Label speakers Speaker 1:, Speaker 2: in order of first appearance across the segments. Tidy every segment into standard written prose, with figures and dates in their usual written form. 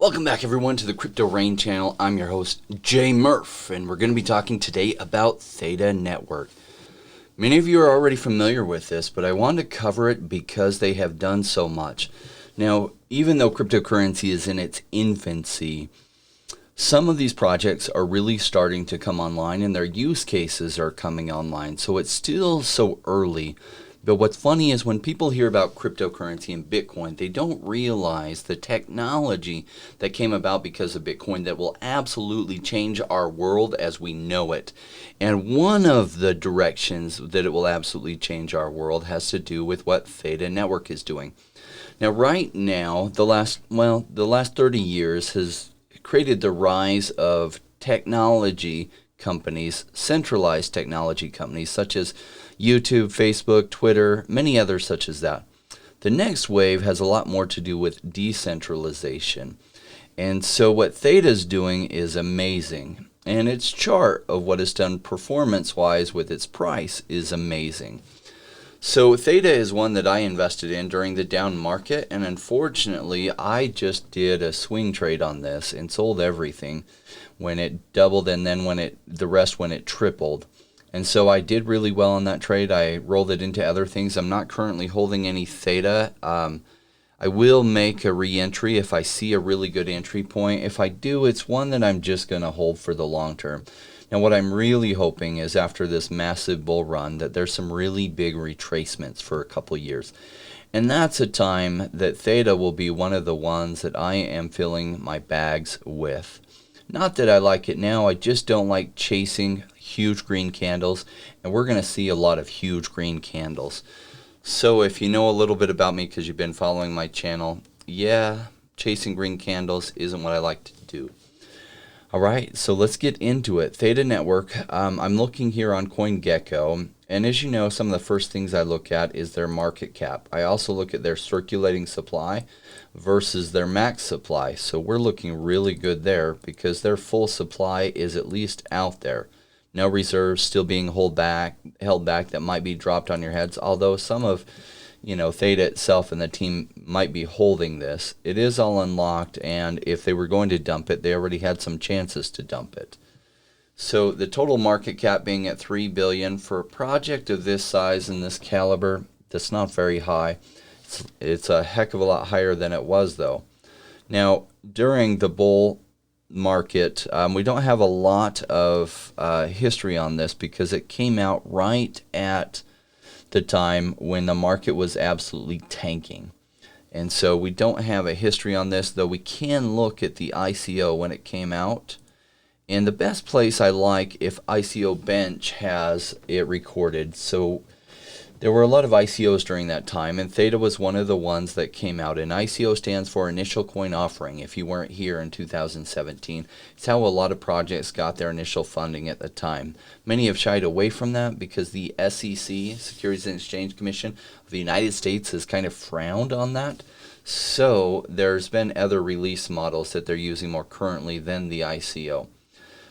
Speaker 1: Welcome back everyone to the Crypto Rain channel. I'm your host Jay Murph, and we're going to be talking today about Theta Network. Many of you are already familiar with this, but I wanted to cover it because they have done so much. Now, even though cryptocurrency is in its infancy, some of these projects are really starting to come online and their use cases are coming online. So it's still so early. But what's funny is when people hear about cryptocurrency and Bitcoin, they don't realize the technology that came about because of Bitcoin that will absolutely change our world as we know it. And one of the directions that it will absolutely change our world has to do with what Theta Network is doing. Now, right now, the last 30 years has created the rise of technology companies, centralized technology companies such as YouTube, Facebook, Twitter, many others such as that. The next wave has a lot more to do with decentralization. And so what Theta is doing is amazing. And its chart of what it's done performance-wise with its price is amazing. So Theta is one that I invested in during the down market, and unfortunately I just did a swing trade on this and sold everything when it doubled, and then when it tripled. And so I did really well on that trade. I rolled it into other things. I'm not currently holding any Theta. I will make a re-entry if I see a really good entry point. If I do, it's one that I'm just going to hold for the long term. Now, what I'm really hoping is after this massive bull run that there's some really big retracements for a couple years. And that's a time that Theta will be one of the ones that I am filling my bags with. Not that I like it now, I just don't like chasing huge green candles, and we're going to see a lot of huge green candles. So if you know a little bit about me because you've been following my channel, yeah, chasing green candles isn't what I like to do. Alright, so let's get into it. Theta Network, I'm looking here on CoinGecko, and as you know, some of the first things I look at is their market cap. I also look at their circulating supply versus their max supply. So we're looking really good there because their full supply is at least out there. No reserves still being held back that might be dropped on your heads, although some of Theta itself and the team might be holding this. It is all unlocked, and if they were going to dump it, they already had some chances to dump it. So the total market cap being at $3 billion for a project of this size and this caliber, that's not very high. It's a heck of a lot higher than it was, though. Now, during the bull market, we don't have a lot of history on this because it came out right at the time when the market was absolutely tanking. And so we don't have a history on this, though we can look at the ICO when it came out. And the best place I like if ICO Bench has it recorded. So there were a lot of ICOs during that time, and Theta was one of the ones that came out. And ICO stands for Initial Coin Offering. If you weren't here in 2017, it's how a lot of projects got their initial funding at the time. Many have shied away from that because the SEC, Securities and Exchange Commission of the United States, has kind of frowned on that. So there's been other release models that they're using more currently than the ICO.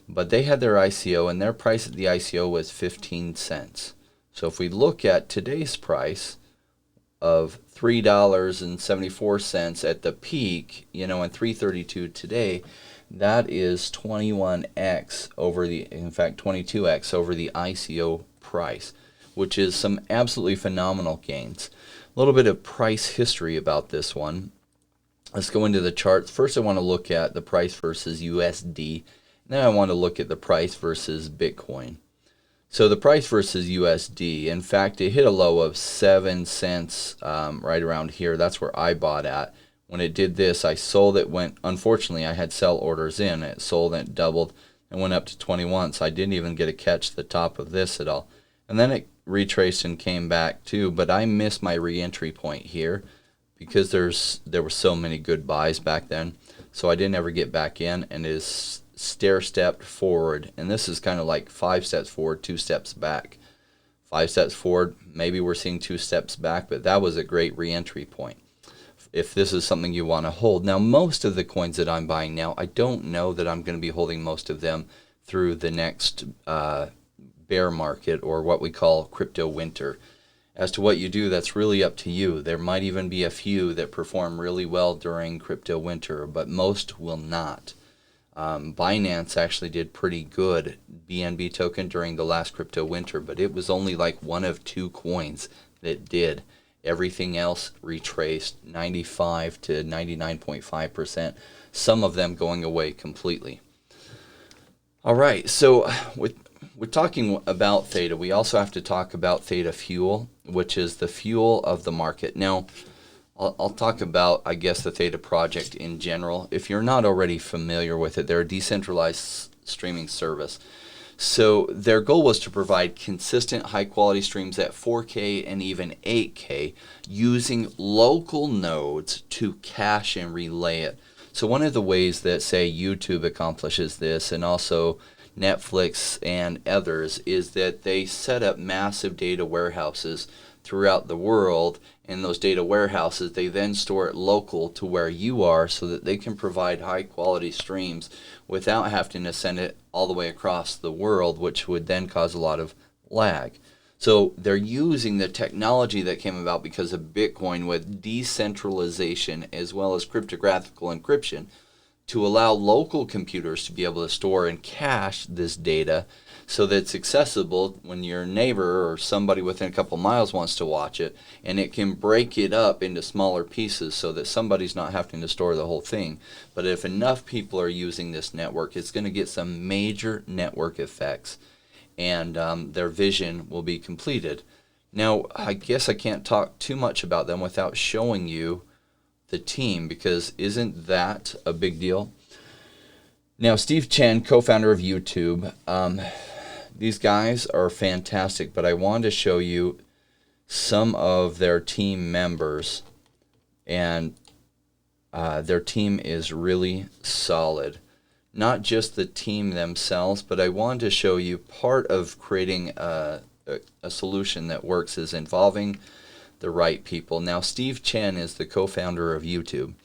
Speaker 1: But they had their ICO, and their price at the ICO was 15 cents. So if we look at today's price of $3.74 at the peak, and $3.32 today, that is 21x over in fact 22x over the ICO price, which is some absolutely phenomenal gains. A little bit of price history about this one. Let's go into the charts. First, I want to look at the price versus USD. Then I want to look at the price versus Bitcoin. So the price versus USD, in fact, it hit a low of 7 cents right around here. That's where I bought at. When it did this, I sold it. Unfortunately, I had sell orders in. It sold and it doubled and went up to 21. So I didn't even get to catch the top of this at all. And then it retraced and came back too. But I missed my re-entry point here because there were so many good buys back then. So I didn't ever get back in, and is stair-stepped forward, and this is kind of like 5 steps forward, 2 steps back. 5 steps forward, maybe we're seeing 2 steps back, but that was a great re-entry point if this is something you want to hold. Now, most of the coins that I'm buying now, I don't know that I'm going to be holding most of them through the next bear market, or what we call crypto winter. As to what you do, that's really up to you. There might even be a few that perform really well during crypto winter, but most will not. Binance actually did pretty good BNB token during the last crypto winter, but it was only like one of two coins that did. Everything else retraced 95 to 99.5%, some of them going away completely. All right, so we're talking about Theta. We also have to talk about Theta Fuel, which is the fuel of the market. Now, I'll talk about, I guess, the Theta Project in general. If you're not already familiar with it, they're a decentralized streaming service. So their goal was to provide consistent high-quality streams at 4K and even 8K using local nodes to cache and relay it. So one of the ways that, say, YouTube accomplishes this, and also Netflix and others, is that they set up massive data warehouses throughout the world. In those data warehouses, they then store it local to where you are so that they can provide high quality streams without having to send it all the way across the world, which would then cause a lot of lag. So they're using the technology that came about because of Bitcoin with decentralization as well as cryptographic encryption to allow local computers to be able to store and cache this data so that it's accessible when your neighbor or somebody within a couple miles wants to watch it, and it can break it up into smaller pieces so that somebody's not having to store the whole thing. But if enough people are using this network, it's going to get some major network effects, and their vision will be completed. Now, I guess I can't talk too much about them without showing you the team, because isn't that a big deal? Now, Steve Chen, co-founder of YouTube, these guys are fantastic, but I wanted to show you some of their team members, and their team is really solid. Not just the team themselves, but I wanted to show you part of creating a solution that works is involving the right people. Now, Steve Chen is the co-founder of YouTube.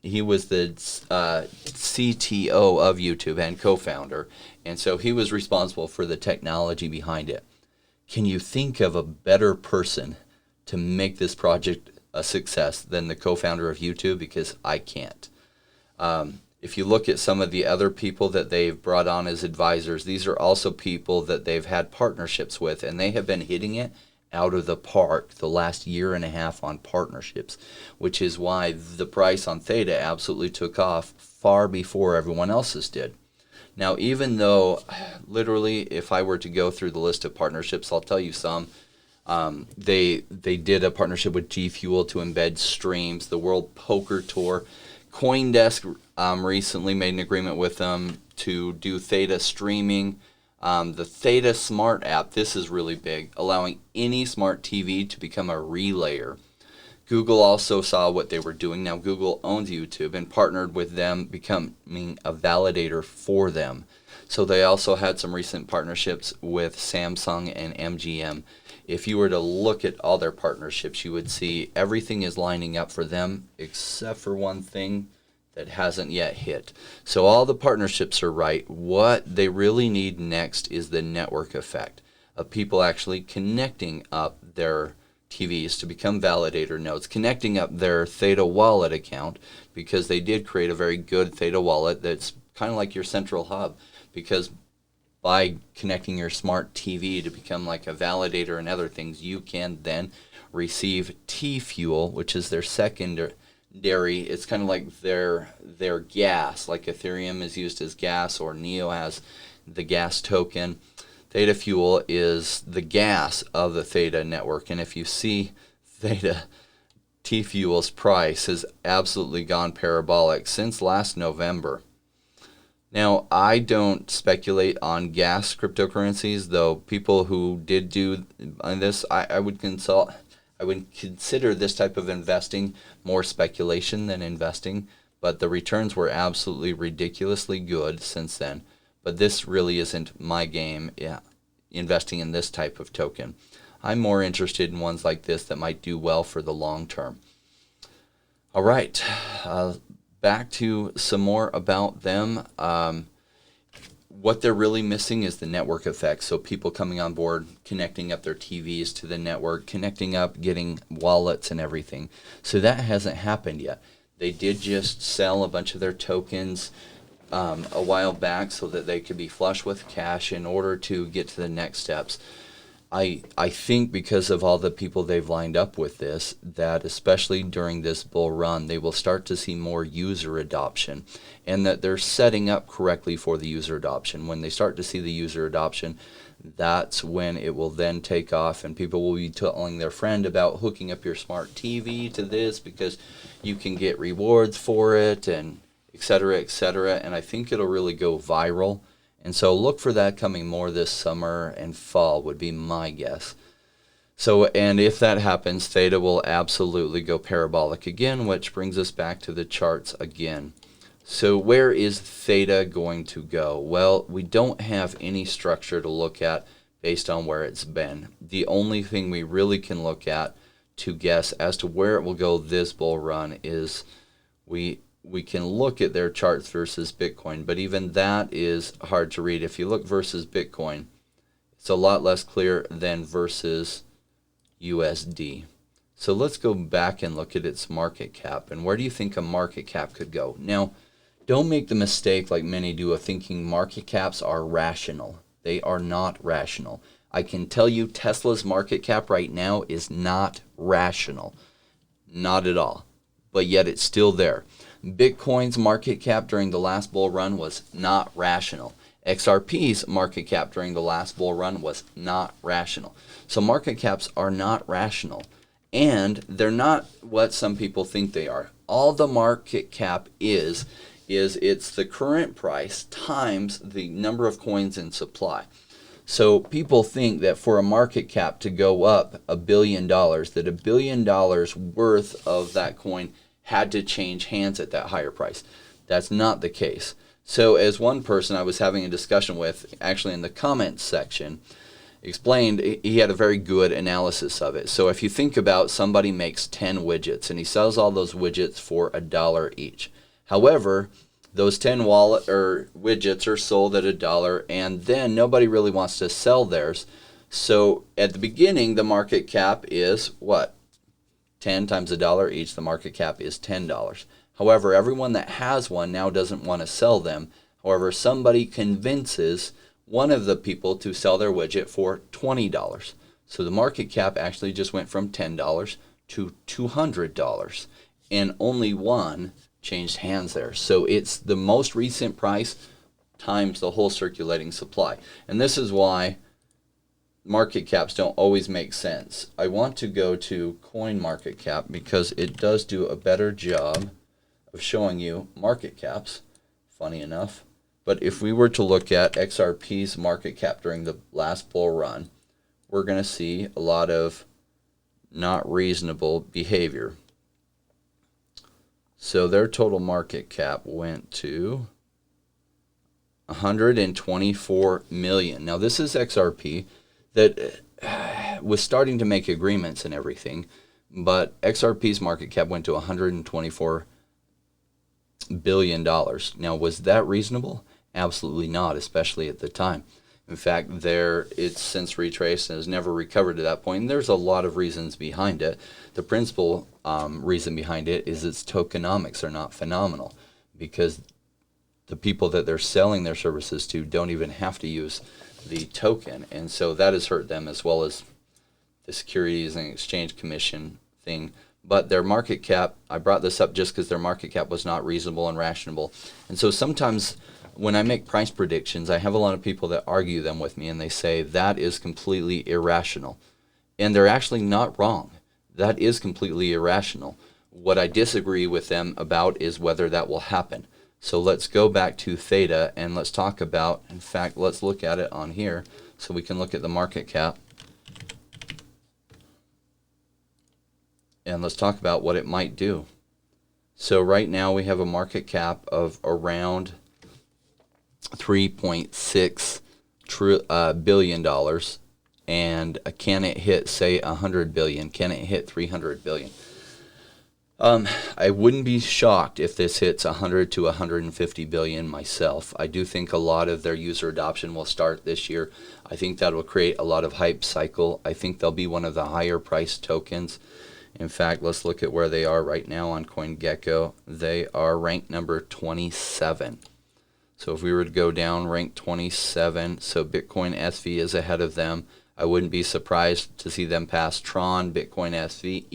Speaker 1: He was the CTO of YouTube and co-founder, and so he was responsible for the technology behind it. Can you think of a better person to make this project a success than the co-founder of YouTube? Because I can't. If you look at some of the other people that they've brought on as advisors, these are also people that they've had partnerships with, and they have been hitting it out of the park the last year and a half on partnerships, which is why the price on Theta absolutely took off far before everyone else's did. Now, even though, literally, if I were to go through the list of partnerships, I'll tell you some. They did a partnership with G Fuel to embed streams, the World Poker Tour. CoinDesk recently made an agreement with them to do Theta streaming. The Theta Smart app, this is really big, allowing any smart TV to become a relayer. Google also saw what they were doing. Now, Google owns YouTube and partnered with them, becoming a validator for them. So they also had some recent partnerships with Samsung and MGM. If you were to look at all their partnerships, you would see everything is lining up for them except for one thing that hasn't yet hit. So all the partnerships are right. What they really need next is the network effect of people actually connecting up their TVs to become validator nodes, connecting up their Theta wallet account, because they did create a very good Theta wallet that's kind of like your central hub, because by connecting your smart TV to become like a validator and other things, you can then receive T Fuel, which is their secondary. It's kind of like their gas, like Ethereum is used as gas, or Neo has the gas token. Theta Fuel is the gas of the Theta network, and if you see Theta, T Fuel's price has absolutely gone parabolic since last November. Now, I don't speculate on gas cryptocurrencies, though people who did do this, I would consider this type of investing more speculation than investing, but the returns were absolutely ridiculously good since then. But this really isn't my game, investing in this type of token. I'm more interested in ones like this that might do well for the long term. All right, back to some more about them. what they're really missing is the network effect. So people coming on board, connecting up their TVs to the network, connecting up, getting wallets and everything. So that hasn't happened yet. They did just sell a bunch of their tokens a while back so that they could be flush with cash in order to get to the next steps. I think because of all the people they've lined up with this, that especially during this bull run, they will start to see more user adoption, and that they're setting up correctly for the user adoption. When they start to see the user adoption, that's when it will then take off, and people will be telling their friend about hooking up your smart TV to this because you can get rewards for it, and et cetera, et cetera. And I think it'll really go viral. And so look for that coming more this summer and fall would be my guess. So, and if that happens, Theta will absolutely go parabolic again, which brings us back to the charts again. So where is Theta going to go? Well, we don't have any structure to look at based on where it's been. The only thing we really can look at to guess as to where it will go this bull run is we can look at their charts versus Bitcoin, but even that is hard to read. If you look versus Bitcoin, it's a lot less clear than versus USD. So let's go back and look at its market cap. And where do you think a market cap could go? Now, don't make the mistake like many do of thinking market caps are rational. They are not rational. I can tell you Tesla's market cap right now is not rational. Not at all. But yet it's still there. Bitcoin's market cap during the last bull run was not rational. XRP's market cap during the last bull run was not rational. So market caps are not rational. And they're not what some people think they are. All the market cap is it's the current price times the number of coins in supply. So people think that for a market cap to go up $1 billion, that $1 billion worth of that coin had to change hands at that higher price. That's not the case. So as one person I was having a discussion with, actually in the comments section, explained, he had a very good analysis of it. So if you think about somebody makes 10 widgets and he sells all those widgets for $1 each. However, those 10 widgets are sold at $1 and then nobody really wants to sell theirs. So at the beginning, the market cap is what? 10 times $1 each, the market cap is $10. However, everyone that has one now doesn't want to sell them. However, somebody convinces one of the people to sell their widget for $20. So the market cap actually just went from $10 to $200. And only one changed hands there. So it's the most recent price times the whole circulating supply. And this is why market caps don't always make sense. I want to go to coin market cap because it does do a better job of showing you market caps, funny enough. But if we were to look at XRP's market cap during the last bull run, we're going to see a lot of not reasonable behavior. So their total market cap went to 124 million. Now this is XRP that was starting to make agreements and everything, but XRP's market cap went to $124 billion. Now, was that reasonable? Absolutely not, especially at the time. In fact, it's since retraced and has never recovered to that point. And there's a lot of reasons behind it. The principal reason behind it is its tokenomics are not phenomenal because the people that they're selling their services to don't even have to use the token, and so that has hurt them, as well as the Securities and Exchange Commission thing. But their market cap, I brought this up just because their market cap was not reasonable and rational. And so sometimes when I make price predictions, I have a lot of people that argue them with me, and they say that is completely irrational. And they're actually not wrong. That is completely irrational. What I disagree with them about is whether that will happen. So let's go back to Theta and let's talk about, in fact, let's look at it on here so we can look at the market cap. And let's talk about what it might do. So right now we have a market cap of around $3.6 billion. And can it hit, say, 100 billion? Can it hit 300 billion? I wouldn't be shocked if this hits 100 to 150 billion myself. I do think a lot of their user adoption will start this year. I think that will create a lot of hype cycle. I think they'll be one of the higher priced tokens. In fact, let's look at where they are right now on CoinGecko. They are ranked number 27. So if we were to go down, rank 27, so Bitcoin SV is ahead of them. I wouldn't be surprised to see them pass Tron, Bitcoin SV,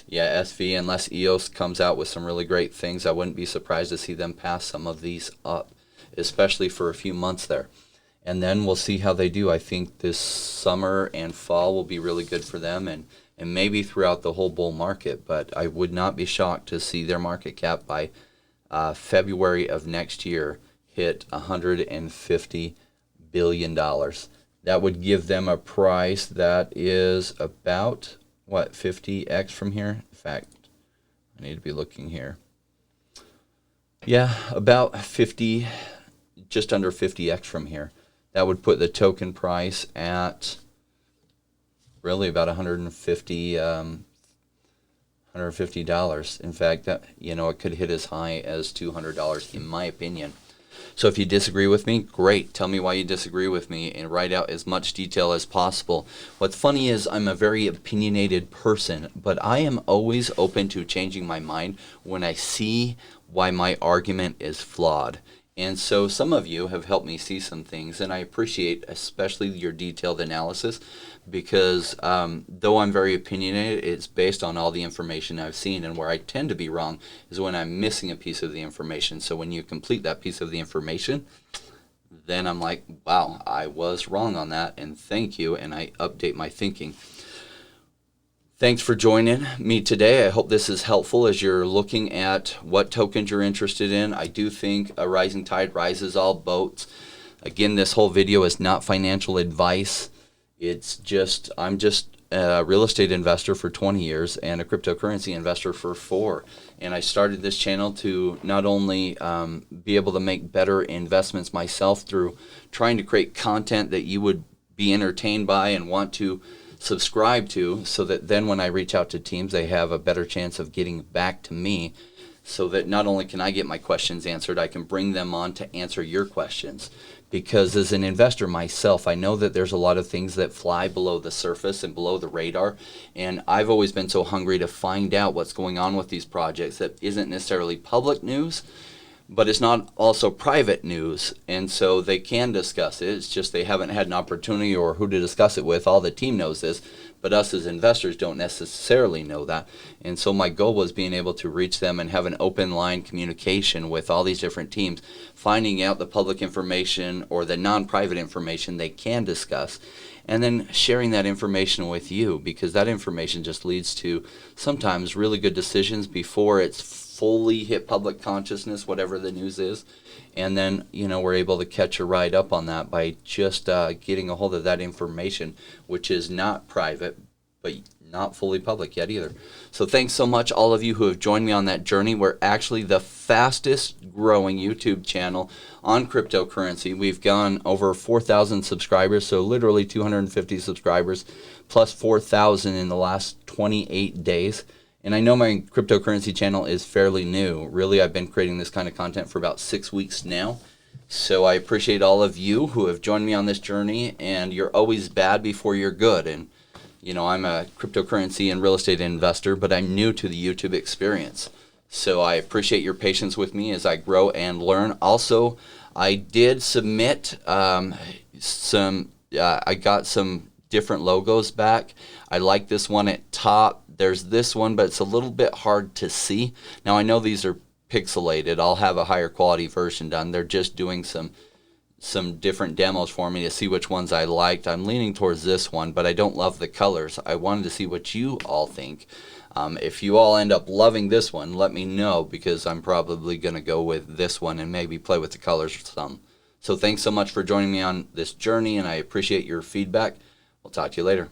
Speaker 1: SV, unless EOS comes out with some really great things. I wouldn't be surprised to see them pass some of these up, especially for a few months there. And then we'll see how they do. I think this summer and fall will be really good for them, and maybe throughout the whole bull market. But I would not be shocked to see their market cap by February of next year hit $150 billion. That would give them a price that is about, 50x from here? In fact, I need to be looking here. Yeah, about 50, just under 50x from here. That would put the token price at really about $150. In fact, that, it could hit as high as $200 in my opinion. So if you disagree with me, great. Tell me why you disagree with me and write out as much detail as possible. What's funny is I'm a very opinionated person, but I am always open to changing my mind when I see why my argument is flawed. And so some of you have helped me see some things, and I appreciate especially your detailed analysis, because though I'm very opinionated, it's based on all the information I've seen, and where I tend to be wrong is when I'm missing a piece of the information. So when you complete that piece of the information, then I'm like, wow, I was wrong on that, and thank you, and I update my thinking. Thanks for joining me today. I hope this is helpful as you're looking at what tokens you're interested in. I do think a rising tide rises all boats. Again, this whole video is not financial advice. I'm just a real estate investor for 20 years and a cryptocurrency investor for 4. And I started this channel to not only be able to make better investments myself through trying to create content that you would be entertained by and want to subscribe to, so that then when I reach out to teams, they have a better chance of getting back to me, so that not only can I get my questions answered, I can bring them on to answer your questions. Because as an investor myself, I know that there's a lot of things that fly below the surface and below the radar, and I've always been so hungry to find out what's going on with these projects that isn't necessarily public news, but it's not also private news, and so they can discuss it. It's just they haven't had an opportunity or who to discuss it with. All the team knows this, but us as investors don't necessarily know that. And so my goal was being able to reach them and have an open line communication with all these different teams, finding out the public information or the non-private information they can discuss, and then sharing that information with you, because that information just leads to sometimes really good decisions before it's fully hit public consciousness, whatever the news is. And then, we're able to catch a ride up on that by just getting a hold of that information, which is not private, but not fully public yet either. So thanks so much, all of you who have joined me on that journey. We're actually the fastest growing YouTube channel on cryptocurrency. We've gone over 4,000 subscribers, so literally 250 subscribers, plus 4,000 in the last 28 days. And I know my cryptocurrency channel is fairly new. Really, I've been creating this kind of content for about 6 weeks now. So I appreciate all of you who have joined me on this journey, and you're always bad before you're good. And, I'm a cryptocurrency and real estate investor, but I'm new to the YouTube experience. So I appreciate your patience with me as I grow and learn. Also, I did submit I got some different logos back. I like this one at top. There's this one, but it's a little bit hard to see. Now, I know these are pixelated. I'll have a higher quality version done. They're just doing some different demos for me to see which ones I liked. I'm leaning towards this one, but I don't love the colors. I wanted to see what you all think. If you all end up loving this one, let me know, because I'm probably going to go with this one and maybe play with the colors some. So thanks so much for joining me on this journey, and I appreciate your feedback. We'll talk to you later.